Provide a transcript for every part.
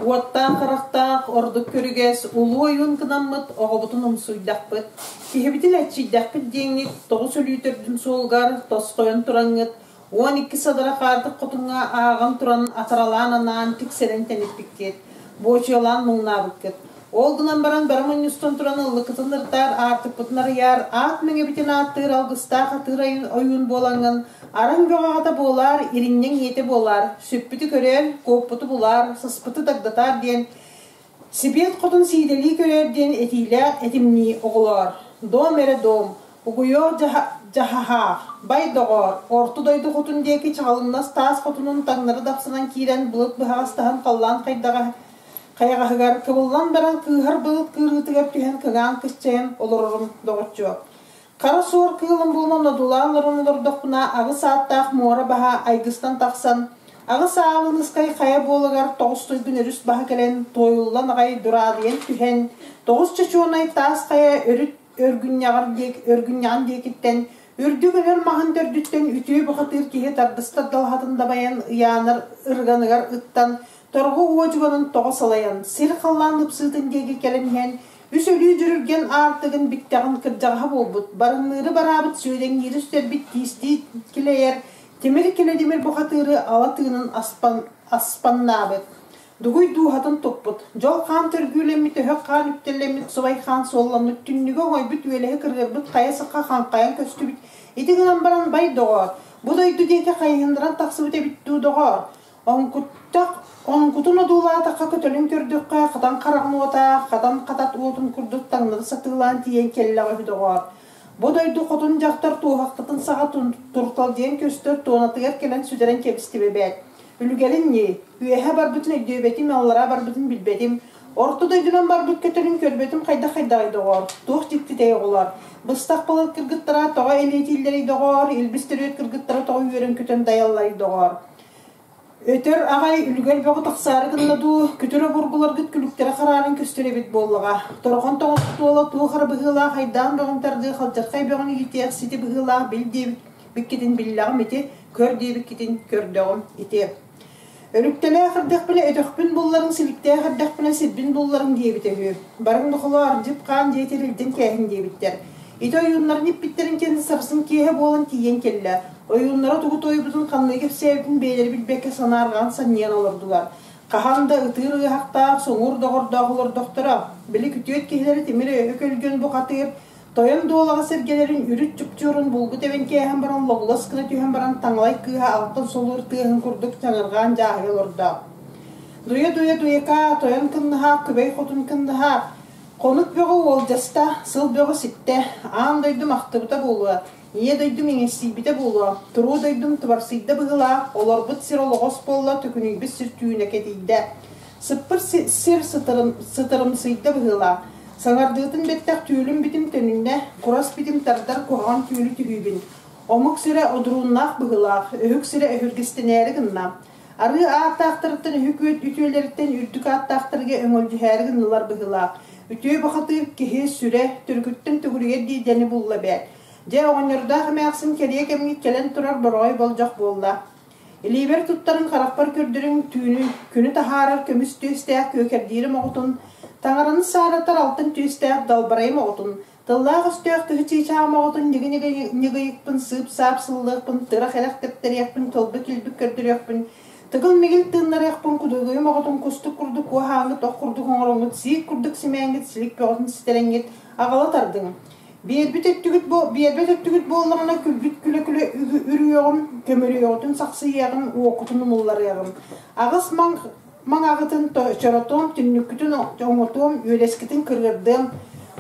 Уаттаан қарақтақ ордық көрігес улу ойын кынаммыт оғыбытын ұмсуйдақпыт. Кехебітін әтшейдақпыт дейінік тоғыз өлүйтердің солғар тосқойын тұраңыт. 12 садыра қардық құтынға ағын тұран атаралананан тікселен тәнетпіккет. Бочиолан мұңнабықкет. Ол гынан баран барамын үстін тұран ұлықытын ұртар артық бұтынар яр. Ат мәңе бітін аттыр алғыстақ атыр ойын болаңын. Аран жоғағата болар, ириннен еті болар. Сөппіті көрер, көппіті болар, сыспыты дагдатар ден. Сибет құтын сейдели көрер ден етейлі етімні оғылар. Дом әрі дом. Угуйо жахаха, бай доғар, орты дойды құтын декі чағалыннас тас құтынын таңнары дапсынан кейрен бұлыт бұғастаған қаллан қайдаға қайғағығар кыбылдан баран күйхар бұлыт күйргітігер түйен кыған кішчайын олырырым доғыт жоқ. Қара суыр күйілім болман одулан ұрынылырдықпына ағы сааттақ муара баға айгыстан тақсан. Ағы сағылын ұскай қая болығар 9 тойгін өріс баға кәлен тойылдан ағай дүрадиен түйен. 9 чачуынай тас қая өргінняған декеттен, үрдігін мағын төрдіттен үтіе бұқытыр кейі тардыстар далғатында баян ұяныр ұрғанығар ұттан, торғы уажығының тоғы салаян, сыр қалланып сылтын деге кәлінген, үс өлі жүрілген артығын биттіғын кіржаға болбыт, барынлары барабыт сөйлен ерістер бит тиісті келейер, темір келедемір бұқатыры алатығының аспаннабыт. Дугуй дуғатын топпыт. Жол қан түргілемет, өйі қан үптелемет, собай қан солламет, түннігі ойбіт өлігі кіргірбіт, қаясыққа қан қаян көсті біт. Етігінен баран бай доғар. Бұдайды деке қайындыран тақсы біте бітті доғар. Оңқұтын одула таққа көтілін көрдіққа, қадан қарағын ота, қадан қатат отын күрдік таңнады сатылан тиен келі ғай доғар. Бұдайды құтын жақтар туғақтытын саға тұртал дейін көстір туынатығар келен сүдерен кебісті бебет. Үлгелін не? Үйеге бар бұтын өйдебетім, аллара бар бұтын білбетім. Орты дойдынан бар бұт көтілін көрбетім қайда-қайда доғар. Туқ жекті дәй олар. Бұстақ бұлық кіргіттіра тоға әлейтелдері доғар, елбістері өт кіргіттіра тоға үйерін көтін дайаллары доғар. Өтір ағай үлгел бөғі тақсары күннаду, күтірі бұрғылар күт күліктері қарарын көстері бет болыға. Торған тоғыз туала туғыр бұғыла, қайдан бөғымтарды қалжатқай бөғыны етеғ сеті бұғыла, білде бүккетін біллағым ете, көр де бүккетін көрдіғым ете. Өріктелі ақырдық білі өтіқпін болларын сілікте ақырдық білі сілбін болларын дейбітегі. Барың дұқылар жіп қан дейтерілден кәйін дейбіттер. Ет ойынларын еппіттерін кенді сарсын кейі болын тиен келі. Ойынлары тұғыт ойбытын қанлы кеп сәйбін бейлер білбекі санарған саннен олырдылар. Қағанда ұтыр ұяқтақ, соңыр доғырдағылар доқтыра. Білі күтет кейлері темірі өкөлген бұқатыр. Тойын дуолаға сергелерін үріт жүпчұрын бұлғы тәбен кейхен баран лоғылас күні түйен баран таңлай күйі алқын солыр түйін күрдік таңырған жағыл орда. Дуя-дуя-дуяка тойын кынныға, күбей құтын кынныға. Қонық бөғі ол жаста, сыл бөғі сітті. Аң дойдым ақтыбыта болуы, ие дойдым еңестейбіте болуы. Тұру дойдым тұбарсыйды бұғыла, олар бұт сир олығыс болуы түкінігбі сір түйіне кетейді. Сыппыр сир сытырымсыйды бұғыла. Саңардығытын беттақ түйілім бітім төнінде, құрас бітім тардар қоған түйілі түйібін. Омық сірі одыруыннақ бұғылақ, өйік сірі өйіргістен әрі гынна. Ары аттақтырыптын өйік үтөйлеріттен үрдік аттақтырға өңілді әрі гыннылар бұғылақ. Үтөй бұқатып кеге сүре түргіттін түгірге дейдені болла бәд. Де оңырдағы мәқсін кере кәмге келен тұрар бұрғай бол жоқ болла. Елейбер тұттарын қарақпар көрдірін түйіні күні тахарар көміс түйістәк көкердейрім оғытын. Таңараны сараттар алтын түйістәк далбарайым оғытын. Тыллағы үстәк түхітей чағым оғытын неге-екпін, сып-сап сыллықпын, тұрақ әләқ тәптер екпін, толбы келбік көрдір екпін. Тығыл мегел тыңнар екпін, күдігіім оғытын күстік күрдік, уағаңы тоқ күрдік оңырыңыт, сиік күрдік семәңгіт, сілік бөғытын сітерәңгіт, ағалы тардың. Биербет өттігіт болығына күлбіт күлі-күлі үрі еғім, көмірі еғытын сақсы еғім, уақытын ұмыллар еғім. Ағыс маң ағытын чоротом, түнніккітін оңытым, өлескітін кіргірдім.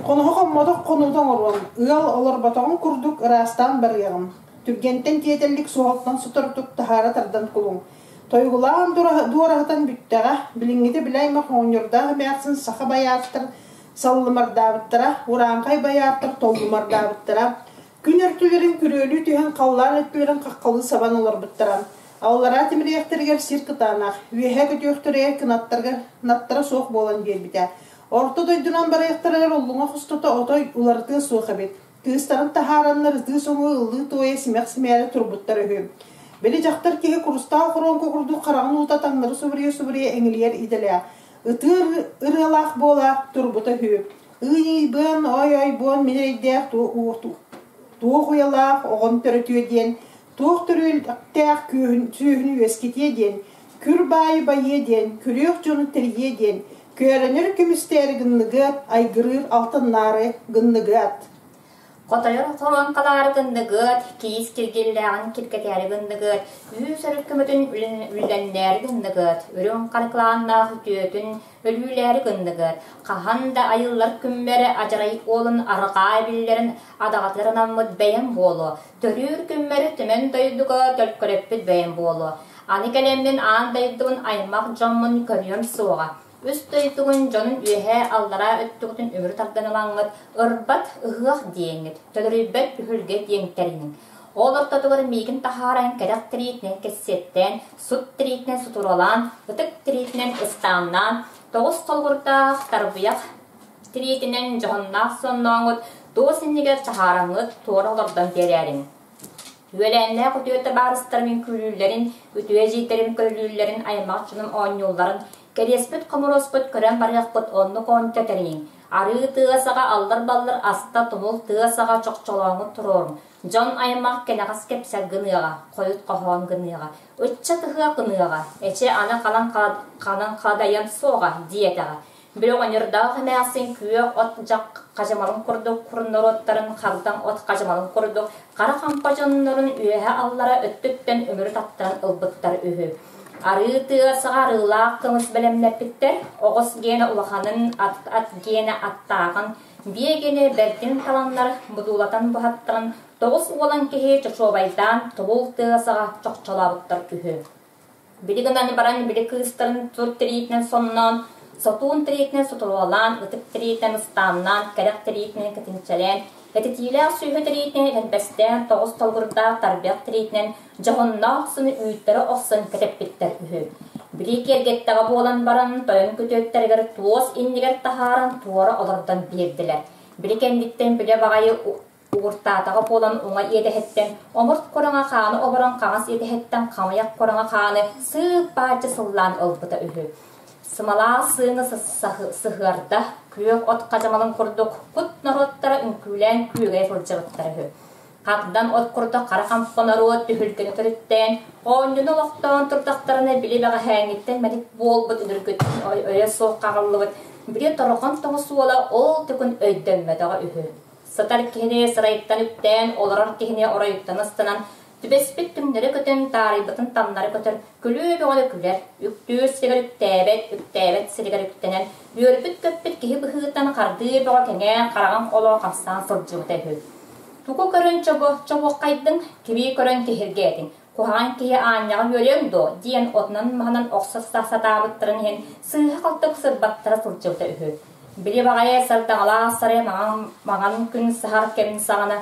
Қонығы қоммадық қонудан ұрын. Үғал олар батағын күрдік ырастан бар еғім. Түргенттен тиетелік суғалтан сұтыртық тахара тардан күлің. Тойғылаған дуарағытан бүттіға, біліңгеті біләймі қоңырдағы мәқсін сақы баяттыр, саллымардабыттыра, ұранқай баяттыр, толғымардабыттыра. Күн өртілерін күрөлі түйен қаллар өттілерін қаққалы сабан олар бұттыра. Аулара теміректергер сир кытанақ, үйеге көтөқтірер кынаттара соқ болан бербіте. Орты дойдынан бараяқтарар олуңа құстыта отой уларты соқ әбет. Кыстарын тахаранлар ызды соңы ұлы тойы сімәқ-сімәрі тұрбыттар өйім. Бәлі жақтар кеге құрыстал құрон көкірді қарағын ұлта таңнары сөбірие әңілер иделі. ытыр ырылах бола турбута хүйіп. Ыйбын, ой-ой-бон, менейдех туох уялах, оғын түрітүйден, туох түрілдіқтәқ сүйіні өскетеден, күр байы байеден, күрек жоны тіргеден, көрінір күмістері гынныгыт, айгырыр алтыннары гынныгыт. Котайыр торон қалары гынныгыт, кейіс кергелләғын киркетері гынныгыт, үйі сөріккімітін үлләнлері гынныгыт, өрін қарқылағыннағы түйетін өлүләре гынныгыт, қағанда айыллар күмбері ажарай олын арғай білдерін адағатларынан мұд бәйін болу, төрір күмбері түмен дойдуға төлкөреппіт бәйін болу. Аны кәлеммен аң дайдығын аймақ жомын көріем суға. Үс дойдығын жонын үйе аллара өттігітін өмірі тағданылаңыт, ұрбат ұғық дейінгіт, төлірібет бүхілге дейінгтерінің. Ол ортатығыр мейгін тахарайын кәдәқ тірейтінен кәссеттен, сұт тірейтінен сұтыролан, ұтық тірейтінен ұстаннан, тоғыз қолғырдақ тарбияқ тірейтінен жоғыннақ соннауңыт, доғысыннегер тахараңыт тоғыралардан берерін. Üyelenler kutuyotta barıstarımın külüllerin, ütüye jeyterim külüllerin, aymaqçının on yolların, kerespet kamurospet kören barıqpet onlu konta terin. Arı tığasağa allar ballar asta tumul tığasağa çoqçolağını tururum. Jon aymaq kenagas kepsel gınıyağa, koyut qoğan gınıyağa, ötçe tıhıya gınıyağa, eçe ana kalan qadayan soğa diyetağa. Bilo onurdağı hemesin kuyuq ot jak qajamalın kurduk, kurunlar otların qaldan ot qajamalın kurduk, qara qampajonların üyehe allara öttükten ömürü tattan ılbıttar ühü. Arı tığasağa rılaq kımız belemlepitler, oğuz gene ulaqanın at gene attağın, biye gene berdin talanlar budulatan buhattırın, toğuz olan kehe çoşobaydan tuğul tığasağa çoqçolabıttar ühü. Biligından baran bilig kıstırın tur tiriyitnen sonnan, Sotun triyetine soturulan, ıtık triyetine ıstannan, kerek triyetine katinçelen, etitiyle suyhu triyetine elbestten, toğuz tolgurda tarbiyat triyetine, jahonna oqsını üyütleri oqsın keteppitter ühü. Birik ergetteğe boğulan baran, toyun kütüyetterger tuğuz inniger taharan tuğara olardan birdiler. Birik enditten bile bağayı uğurtatağı boğulan ona yedehetten, omurt korana kanı obaran kanas yedehetten kamayak korana kanı sığ bağcı sıllan ılbıda ühü. Sımala sığını sıhırda, kuyuk ot qajamalın kurduk, kut narodtara ünkülen kuyuğa fırcıvıttarı. Qaqdan ot kurduk, qara qampana rot tühülgeni törütten, oğunyunu loqtan turdaqtarını bili bağa hәңitten мәдік bol bud üdürgütten, öyle soğuk qağıllıvıt, bili torğan toğu suola ol tükün öydönmedağı ühü. Satar kihine sırayıttan üpten, olarar kihine orayıttan ıstınan, Tübespit tümleri kötün, taribıtın tamları kötür, külü boğalı küler, üktüğü sigar üktebet sigar üktenen, yörüpüt köppüt kihi bıhıtan qardığı boğa kenge, qarağın olo qamsan fırcığı tehü. Tuku körün çobuq qaydın, kibi körün kihirgedin, kuhan kihi anyağı yörüyün do, diyen otnan mağanan oqsız satabıttırın hen, sığ qaltık sırbattara fırcığı tehü. Bili bağaya sardağala sarı mağan kün sahar kemin sağına,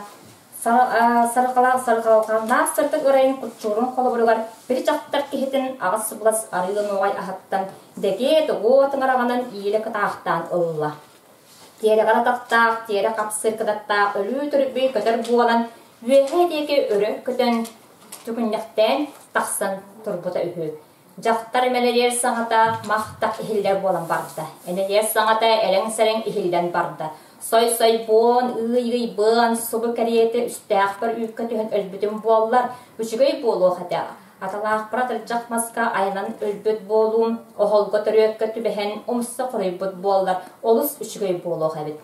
sarıqalaqan sırtık örayın kutçurun kolu burugar bir çaqtar kihidin ağız sublas arıyın oğay ahattan dege doğu tıngarağının iyili kıtağıttan ılla. Diyeri qalataqtaq, diyeri qapsır kıdattaq, ölü türübü kötür buğalan üyehe dege örü kötün tükünnekten taqsın turbuta ühü. Jaqtar emeler sağata maqtaq ihiller bolan barda. Eneler sağata eleng-sereng ihilden barda. Soy bon, ıy bon, subu kariyete üstəq bir ülke tühün ölbütün bollar, üçügöy bolu hata. Atalaq pıratırcaq maska aylan ölbüt bolum, oholga törüyökkä tübehen umsa qoruybut bollar, olus üçügöy bolu habit.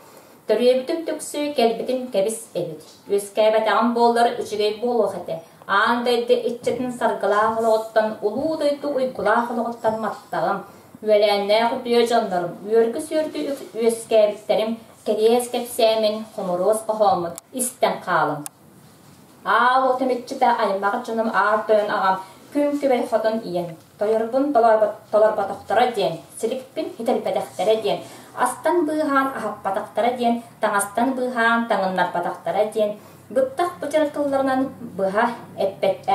Törüyöbütün tüksü kelbitin kebis ebit. Üs kebetağın bollar üçügöy bolu hata. Andaydı iççetin sargılağı holoqottan, ulu daydı uygulağı holoqottan mattağım. Üyelenler kutuyo canlarım, üyörgü sürdü üs kebitlerim, Keriyes kepsemin homoroz qohomut isten qalım. Ağ otemetçi de aymaq canım ağırtığın ağam küm kübey xotun iyen. Toyurbun dolar bataqtara diyen, silikpin hitel bedaqtara diyen, astan bıhan ahap bataqtara diyen, tangastan bıhan tangınlar bataqtara diyen, bıttaq bıçarkıllarından bıha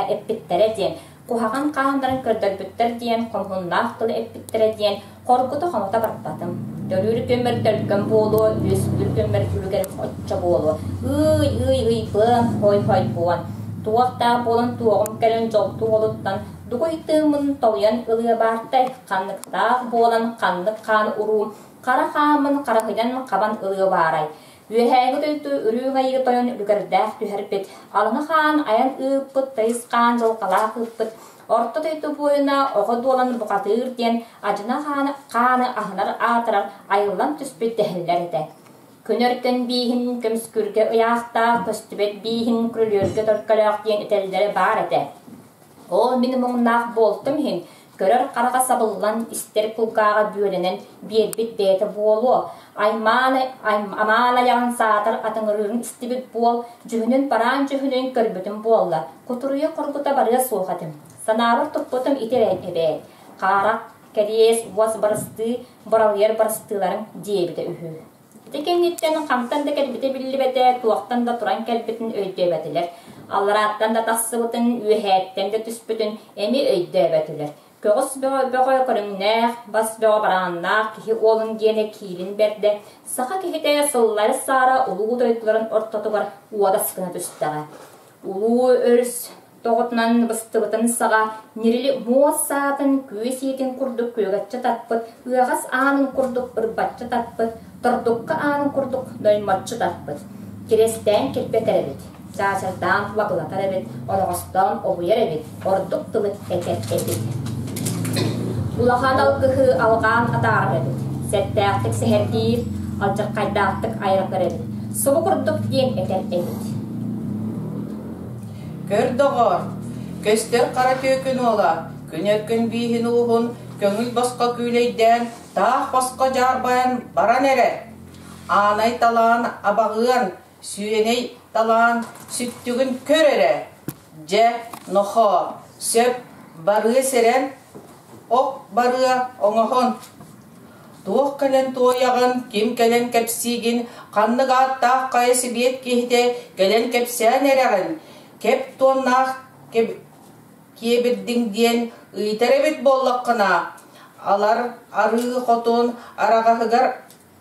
eppittere diyen, kuhaqan qağınların kördölbütter diyen, komhunlaq tılı eppittere diyen, korkutu xomota barbatım. Dölür kömür tölkön bolu, üsür kömür ülger otça bolu. Iy, bığın, hoy, bığın. Tuğaqta bolun tuğum kelen joltu oluttan dugoytımın toyan ılıya bartay kanlıkta bolan kanlık kan urum kara kamın kara hıdan kaban ılıya baray Ühägi döydü ürüğayı toyan ülgerdäh tüherbet alını kan ayan ıppıt tayız kan jolkalak ıppıt orta döydü boyuna oğu dolan buqatır diyen acına kanı ahınar atarar ayılan tüspet dehiller ede Könörten bihin kömskürge uyaqta pöstübet bihin krülörge torkalak diyen etelleri bar ede O minimumnaq boltum hin görür qarağa sabıllan ister kulkağa büyölenen bir bit deyete bolu amana yan saatar atыңырын istibit bol cühünün paran cühünün körbütün bolla kuturuya korkuta barıya soğatım sanarır tupputum iter ebe qarak keries was barastı baralyer barastıların diyebite ühü Tekennitten qamtan da kelbite billibete tuaqtan da turan kelbitin öydebetiler Allarattan da tassıbıtın ühetten de tüspütün emi öydebetiler Köğüs böğü körümnäh, bas böğü barannax, kihi olun diyene kiilin berde, sağa kihide sılları sara uluğu döydülerin ortatugar uada sıkına tüstəğe. Uluğu örüs toğutnan bıstıbıtın sağa, nirili muğaz saatın küyes yetin kurduk köygatça tatpıt, ığağas anın kurduk ırbatça tatpıt, tordukka anın kurduk döymatçı tatpıt. Kiresten kirpet erebit, çaçardan vakılatar ebit, olağastan obuyer ebit, orduk tılı etet ebit. Ulahan algıhı algan atar edit. Settağtık seherdir, alcak kaydağtık ayrıklar edit. Sobu kurduk diyen eter edit. Kördağır, köster kara tökün ola, könörkün bihin uğun, köngül basqa küyleyden, tağ basqa jarbayan baran ere. Anay talan abağıyan, süyeney talan süttügün kör ere. Je, noho, söp, barığı seren, Ok barıya oңohon. Tuoq kelen tuoyağın, kim kelen kepsigin, qanlık attaq qayısı biyet kihide kelen kepsään ereğin. Kep tuonnaq kiyebirdin diyen ıyterebit bollaqına. Alar arığı qotun arağahıgar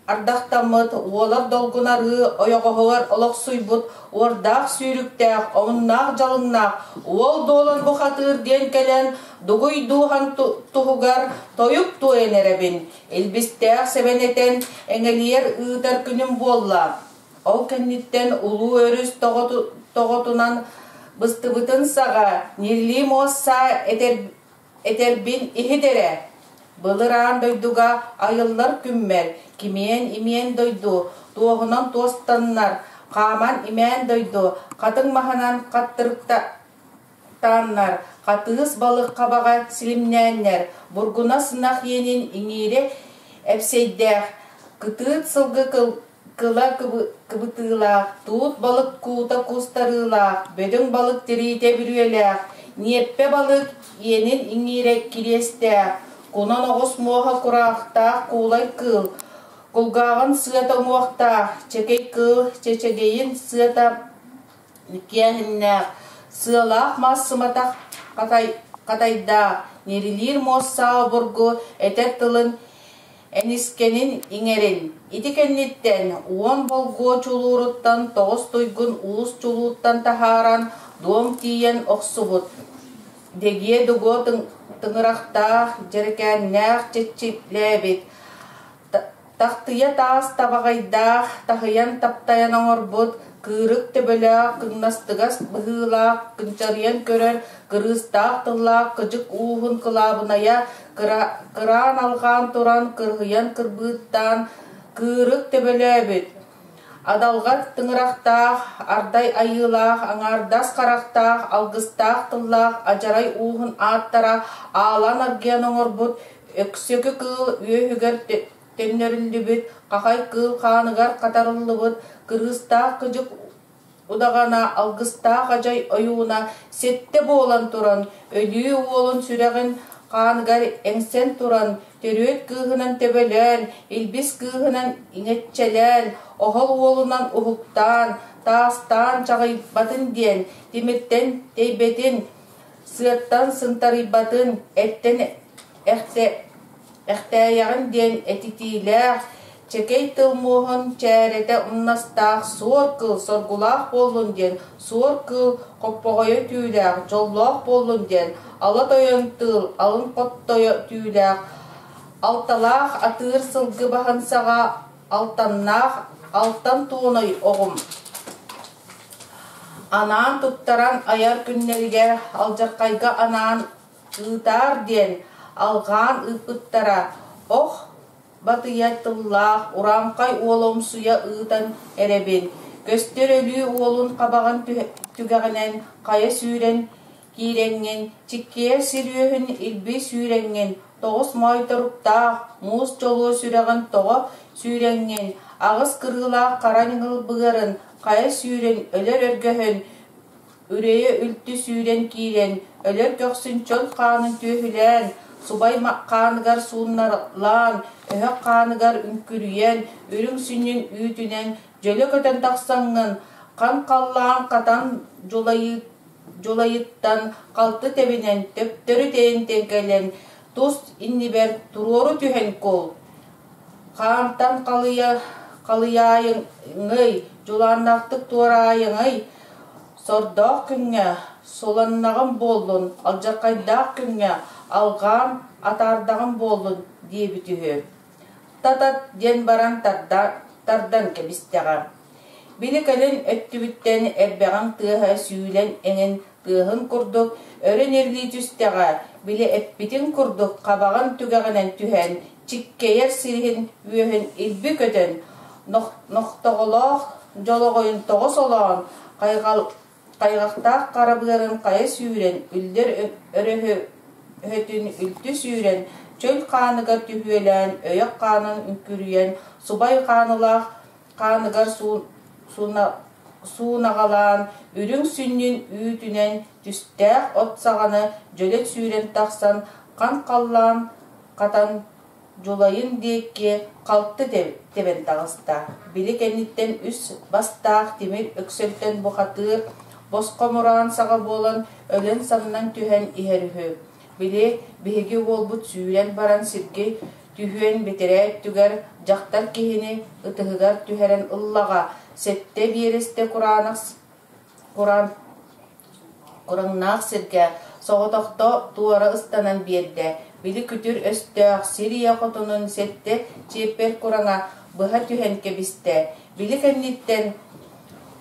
ardaqtamıt, uolar dolgun arığı oyoğoğugar oloq suybut, ordaq sürüktaq, omunnaq jalınaq, uol dolan buqatır diyen kelen Duguy duhan tuhugar toyup tuyen erebin. Elbistaq sebeneten engeliyer ııtar günüm bolla. O kennitten ulu örüs toğotunan bıstıbıtın sağa nirli mossa eter bin ihidere. Bılırağın doyduga ayıllar kümmer. Kimiyen imiyen doydu. Tuğunan tostanlar. Qaman imen doydu. Katın mahanan kattırıkta tanlar. Katığız balık kabağa silimnenler. Burguna sınaq yenin iňire epseydäh. Kıtıt sılgı kıla kıbıtığılaq. Tuğut balık kuuta kustarığılaq. Bödün balık dirite bürüyelaq. Nieppe balık yenin iňire kirestäh. Kunan oğuz moha kuraqtaq kuulay kıl. Kulgağın sığata umuaqtaq. Çekey kıl çeçegeyin sığata nikiyahinnaq. Sığalaq mas sımataq Katayda nerilir mossa burgu eter tılın eniskenin iňerin. İtikennitten uon bolgu çuluruttan toğuz tuygun uus çuluttan taharan doğum tiyen oqsubut. Degiye dugo tıngıraqtaq jerkennaq çetçitlebit. Taqtıya taas tabaqaydaq tahiyan taptayan oňorbut. Kırık tebelaq, kınnastıgas bıhılaq, kınçarıyan körer, kırıstaq tılaq, kıcık uğun kılabınaya, kıran alğan turan, kırhıyan kırbıttan, kırık tebelebit. Adalgar tıngıraqtaq, arday ayılaq, aŋardas qaraqtaq, algыстaq tılaq, ajaray uğun attara, ağlan argiyan oňorbut, öksökü kıl, üyehüger tennerillibit, qaqay kıl qanıgar qatarıllыбıt, kırıstaq kıcık udagana, algыстaq ajay oyuuna sette bolan turan, ölüyü uolun süregin qanıgar eňsen turan, törüet kıhınan tebelen, ilbis kıhınan iňetçelen, ohol uolunan uhuktan, taastan çağıybatın diyen, timirten teybetin, sığattan sıntarıybatın, etten ehteyağın diyen etitiler, Çekey tılmuğun çərete unnastaq sor kıl sorgulaq bollun den, sor kıl koppoğaya tüylaq, jollaq bollun den, ala toyan tıl, alın qottoya tüylaq, altalaq atır sılgı bahansağa, altannaq, altan tuğunay oğum. Anaan tuttaran ayar günlerige, aljakayga anaan ıtar den, alğan ıpıttara, oh, batıyatıllah, uramkay oğlum suya ıtan erebin. Gösterölü oğlun qabağın tügağınen, kaya süren kirengen, çikkeyer sirühün ilbi sürengen, toğuz maytarıptağ, muz çoluğu süreğin toğu sürengen, ağız kırılaq karanıngıl bığarın, kaya süren öler örgöhün, üreye ültü süren kiren, öler köksün çöl kanın tühülen, subay kanıgar suunlarlan, öhök kanıgar ünkürüyen, ürün sünnün ütünen, jölö köten taqsangın, kan kallağın katan jolayıttan kaltı tebinen, töptörü teyin tenkelen, tuz inniber turoru tühen kol. Kantan kalıyaayın ngıy, jolanaqtık tuarayın ay, sordaq küngä, solannağın bollun, aljakaydaaq küngä, alğan atardağın bollun diye bütühü. Tatat den baran tardan kebisteğa. Bilikelen öttübütten erbağın tığha süylen engen tığın kurduk, örün erli tüsteğa, bile eppitin kurduk, qabağın tügağınan tühen, çikkeyer sirihin üyöhün ilbi kötön, noqtoğoloq, joloğoyun toğus olağın, qaygaqtaq qarabıların qaya süylen, üller öröhü hötün ültü süylen, çöl kanıgar tühüelen, öyök kanın ünkürüyen, subay kanıgar suunağalan, ürün sünnün ütünen, tüstəq ot sağanı, jölek süylen taqsan, kan qallan, katan jolayın deyekki, qaltı teben tağısta. Bilik ennitten üs bastaq, timir öksölten buxatır, bosqomuran sağa bolan, ölen sannan tühen iherühü. Bili bihigi olbut süylen baran sirgi, tühüen bitere tüger, jaqtar kihini, ıtıhıgar tüheren ıllağa, sette bireste Kurannaq sirge, soğutoqto tuara ıstanan birde, bili kütür östöq, Siriya qotunun sette çeper kurana, bıha tühen kebiste, bili kennitten,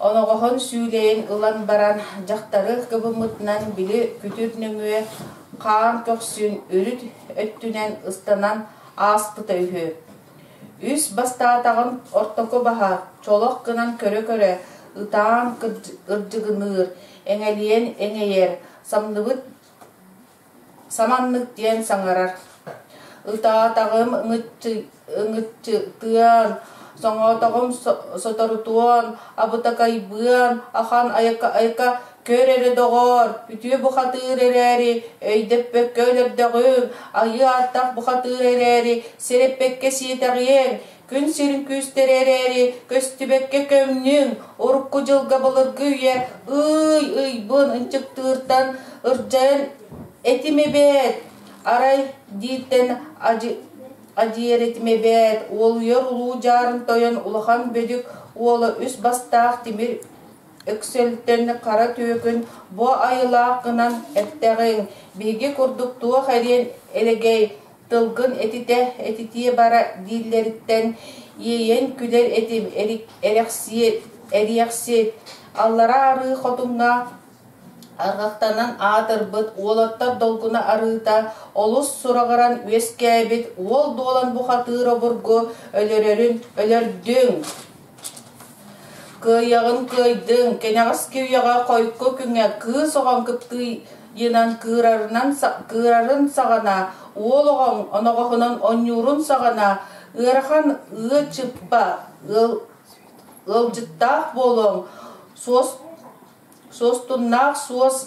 onoğohun süyleyin ılan baran, jaqtarı kıbımıtnan bili kütür nömüe, Kaan köksün ürüt öttünen ıstanan ağıspıta ühü. Üs bastatağın ortoko baha, çolok kınan köre, ıtağın ırcıgınır, engeliyen engeyer, samanlık diyen sangarar. Itağım ıngıtçı tıyan, soğutağım sotorutuan, abutakay bıyan, ahan ayaka, körere doğar, ütüye bu hatır ereri, öydep köylerdeğim, ayı attaq bu hatır ereri, sereppekke siyetağıyen, gün serin küster ereri, köstübekke kömnün, orukku jılga bulur güye, bun ınçıktırtan, ırcayan etime bet, aray ditten acıyer etime bet, oluyor ulu jarın toyan ulahan bödük, oğlu üs bastaq timir, öksölten kara tökün bu ayılaqınan etteğin bilgi kurduktuğu harien elegey tılgın etitiye bara dilleritten yiyen küler etim eriyaksiyet allara arı xotunga argaqtanan atırbıt olattar dolguna arıta olus suragaran üeskebit ol dolan bu hatır oburgu ölerdün Kıyağın kıydın, kenağız köyyağa koykko küngä kıı soğan kıptı yınan kıırarın sağana, oğluğun onoğunan onyurun sağana, ırahan ıı çıppa, ılcıttaq bolun, sostunnaq sos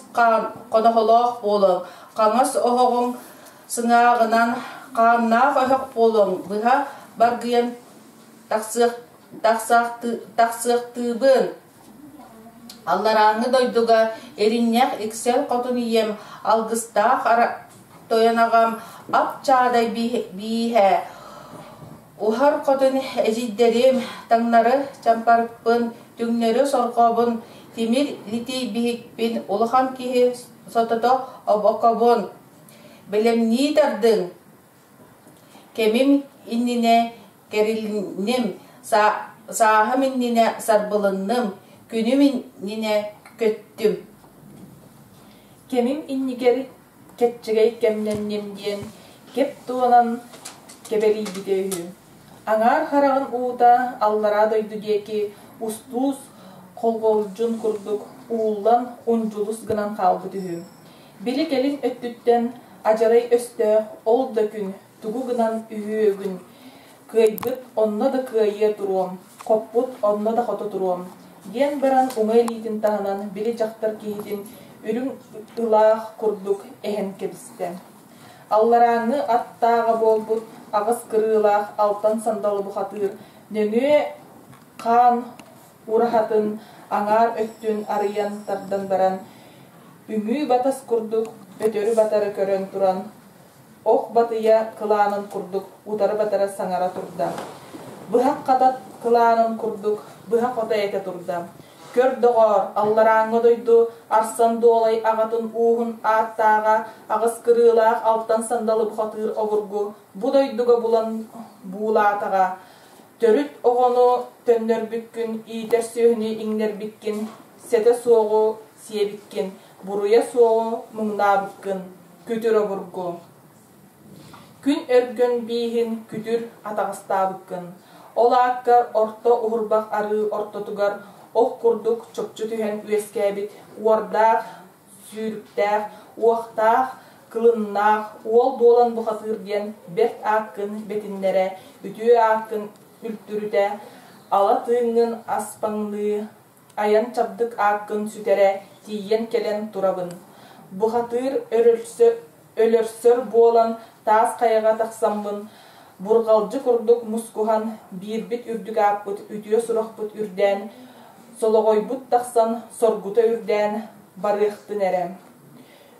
konoğoloq bolun, qamas oğuğun sыңağınan qannaq oğuq bolun, bıha bargıyan taqsıqtığın. Allarağını doyduga erinyak iksel qotun iyem algıstaq toyanağam ap çağday bihe Ухар котын эжиддерим таңнары чампарпын, түңнері сорқобын, тимир лити бихикпин, улахан кихи сотото обокобын. Белемни тардың, кемим иннине керилнем, сағым иннине сарбылынным, күнім иннине көттім. Кемим иннигер кетчегей кемненнем диен, кеп туанан кебели битеһү. Аңар харагын уута аллара дойду диеки устуз колголжун курдук уулан унжулус гынан халбытыһы. Били келин өттүттен ажарай өстө ол да күн тугу гынан үйөгүн. Кыйбыт онно да кыйе туруом, коппут онно да хото туруом. Диен баран уңай литин таханан били жактар киһитин үрүң ылаах курдук эхен кебисте. Аллараңы аттаға болбут, ағыз кырылақ, алтан сандалы бұхатыр, нөңе қан урахатын, аңар өттін арыян тардан баран, үңі батас курдук, өтөрі батары көрін туран, оқ батыя кыланын курдук, утары батары саңара турда. Бұхақ қатат кыланын курдук, бұхақ ота ете турда. Көр доғар, аллараңы дойду, арсан долай ағатын уғын аттаға, ағыз кырылақ, алтан сандалы бұхатыр оғыргу, бұ дойдуға бұлан бұлатаға. Төріт оғыны төннер бүккін, иетер сөйіні иңнер біккін, сеті соғы сие біккін, бұруя соғы мұңна бүккін, күтір оғыргу. Күн өргін бейхін күтір атағыста бүккін. Ол аққар орта ұғырбақ ары орта тұғар, Ох курдук чопчу түһен үескәбит, уардақ, сүйріктәқ, уақтақ, кылыннақ, уол болан бұхатыр ден берт аққын бетіннері, үтіе аққын үлттүріте, ала тыңын аспаңлы, аян чабдық аққын сүтере, тиен келен турабын. Бұхатыр өлөрсөр болан таас қайыға тақсамбын, бұрғалжы курдук мұскухан бирбит үрдік ақпыт, үтіе сұрақпыт үрден, Солоғой бұт тақсан соргута үрден барықтын әрем.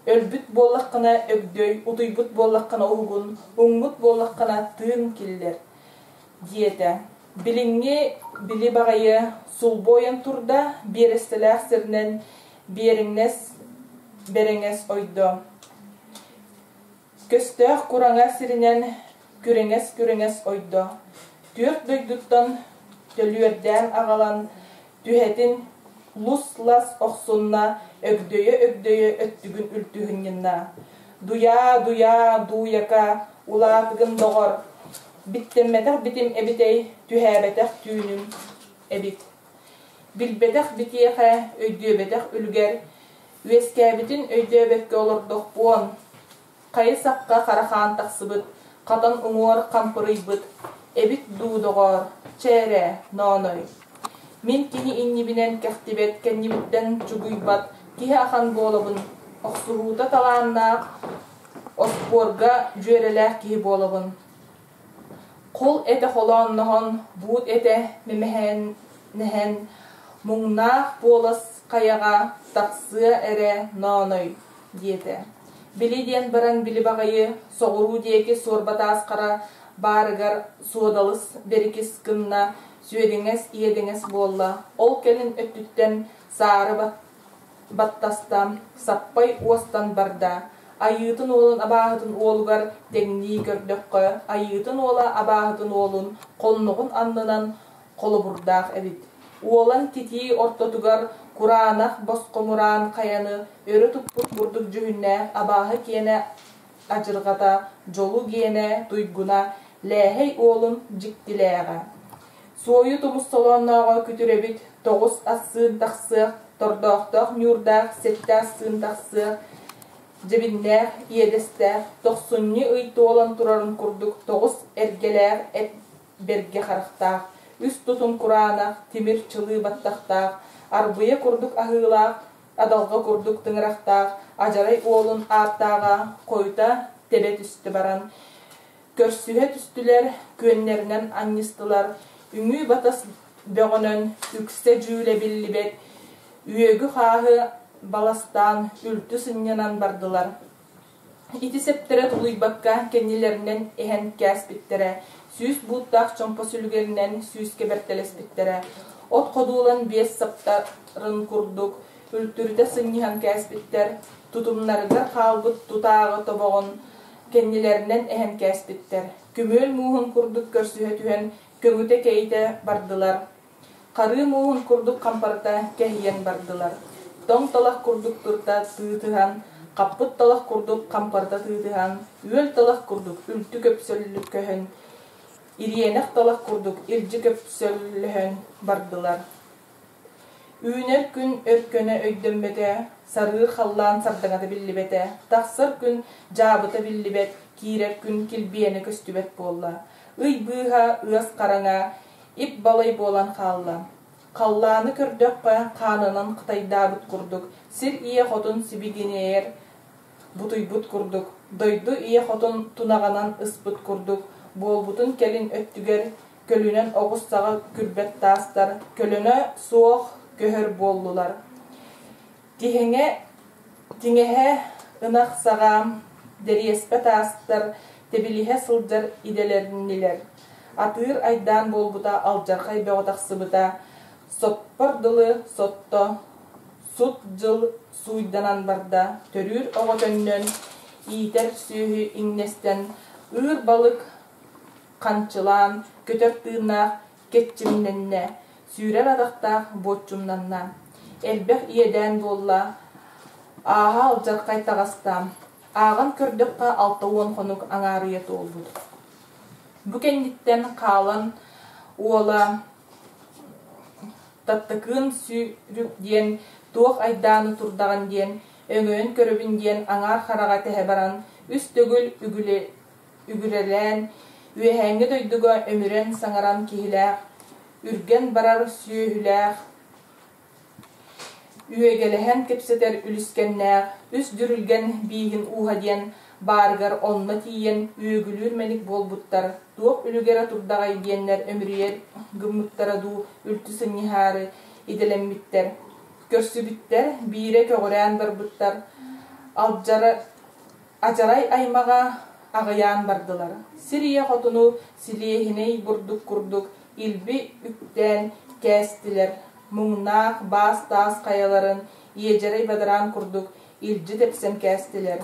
Өлбіт боллаққына өгдөй, ұтыйбыт боллаққына ұғын, ұңмыт боллаққына тыын келдер. Диеті. Біліңе білі бағайы сұл бойын тұрда, берестіләқ сірнен беріңес ойды. Көстіғ құраңа сірінен күріңес ойды. Түрт дөйдіттан төлүерден ағалан, Түхетін лус-лас оқсунна, өгдөйі өттігін үлтігінінна. Дуяка, улатығын доғыр. Биттемметақ бітім әбітей, түхәбетақ түйінім әбіт. Білбетақ бітеқі өйдөбетақ үлгер. Үескәбітін өйдөбетке олырдық буын. Қайы саққа қарақан тақсыбыт, қатан ұңыр қампырыйбыт. Әбіт дудығыр, чәрі, наной. Мен кені иннибінен кәқтебет, кәннибіттен чугуйбат, кеhe ақан болабын, оқсуғута таланнақ, оспорға жөреләқ кеhe болабын. Қол әті қоланнығын, бұд әті мемехен, мұңнақ болас қаяға тақсы әрі наной, деді. Біледен баран білі бағайы, соғыру деке сорбатас қара барығар суадалыс берекес кымна, Сүйедіңіз, иедіңіз болла. Ол келін өттіттен сары баттастам, саппай уастан барда. Айытын олын абағытын олығар дәңні көрдөкқы. Айытын ола абағытын олын қолнығын аннынан қолы бұрдақ әбіт. Олан тетей ортотугар Куранах босқомуран қаяны өрі тұппут бұрдық жүхінне абағы кені ажырғата, жолу кені туйгуна ләхей олын жіктіләға. Сойы тумус солоннаға күтіребит, тоғыз асын тақсық, тордоқтық, нюрдақ, сетті асын тақсық, жебіннәқ, иедестәқ, тоқсынны ұйты олон тұрарын күрдік, тоғыз әргеләқ, әт берге қарықтақ, үс тұтын құранақ, темір чылы баттақтақ, арбыя күрдік ағылақ, адалға күрдік тыңырақтақ, ажарай олын аттаға, қойта тебет үсті баран. Көрсühe түстілер, көннерінен аннистылар, үңі батас бөғінін үксе жүлі білібет, үйегі қағы баластан үлті сынненан бардылар. ити септере тулуйбакка кеннилеринен эһен кээспиттере, сүүс буuttaах чомпо сүлгеринен сүүс кебертелеспиттере, от кодуулан 5 саптарын курдук, үлтүрдө сыннихан кээспиттер, тутумнарыгар хаалбыт тутаагы тобогон кеннилеринен эһен кээспиттер. Күмөөл муухун курдук көрсүһө түһэн көңүтэ кейте бардылар. Кары муухун курдук кампарта кэһиен бардылар. Тоң талах курдук турта тыытыхан, каппыт талах курдук кампарта тыытыхан, үөл талах курдук үлтү көпсөллүк көһөн, ириенех талах курдук илжи көпсөллөһөн бардылар. Үүнер күн өркөнө өйдөмбете, сарыыр халлаан сардаңаты биллибете, тахсар күн жаабыта биллибет, киирер күн килбиэне көстүбет болла. Ый быыха ыас караңа, ип балай болан хаалла. Қалланы көрдөкпа қанынан қытайдабыт курдук, сир ие хотун сибигинеер бутуйбут курдук, дойду ие хотун тунағанан ыспыт курдук, болбутун келин өттүгер, көлүнен оғыстаға күрбет тастар, көлүнө суох көхөр боллулар. Тиңеһе ынақ сағам, дериеспе тастар, тебилиһе сылжар иделеринилер. Атыыр айдан болбута алжархай беотақсыбыта, соппордылы сотто, сут жыл суйданан барда, төрүр оғотөннөн, иитер сүйі иңнестен, ыр балык қанчылан, көтөр тыынақ, кетчимненне, сүйрер адақтақ бочумнанна. Элбек иеден болла, аға алжарқай тағастам, ағын көрдөкқа 6-10 хонук аңарыйет олбуд. Бүкендиттен қалан уола таттыкын сүйрүк диен, туох айдааны турдаган диен, өңөөн көрөбүн диен аңар харага тэһэ баран, үс төгүл үгүрелен, үөһәңге дойдуга өмүрен саңаран киһилээх, үрген барар сүйөһүлээх, үөгелэһэн кепсетер үлүскеннээх, үс дүрүлген биигин уха диен, бааргар онна тиен үөгүлүр меник болбуттар, туох үлүгера турдагай диеннер өмүрүер гыммыттара дуу үлтү сыннихары иделеммиттер. Көрсүбүттер биире көгөрән барбыттар, ажарай аймага агыян бардылар. Сирия хотуну силиехиней бурдук курдук, илби үктен кәстилер. Муңнаах бас таас каяларын иежерей бадаран курдук, илжи тепсем кәстилер.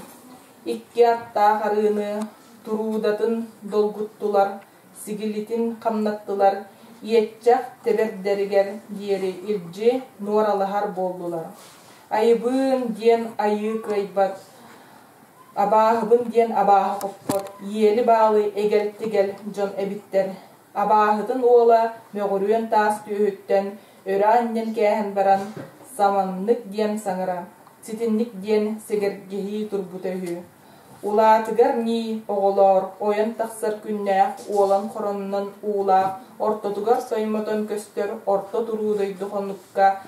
Икки атта харыны туруудатын долгуттулар, сигилитин камнаттылар, иетчах тебердеригер диери илжи нуаралахар болдулар. Айыбын диен айы кайбат, абаахыбын диен абаахы коппот, иели баалы эгел-тигел жон эбиттер. Абаахытын уола мөғүрүен таас түйөттен, өрі аннен кәһін баран, саманнык диен саңыра, ситинник диен сегергехи турбутөһү. Улаатыгар ни оголор, ойын тақсар күннәк, уолан хороннан уулаақ, ортотугар соймотон көстөр, орто туруудойду хонукка,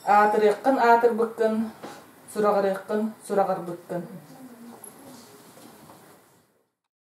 атырыққын атырбыққын, сурағырыққын сурағырбыққын.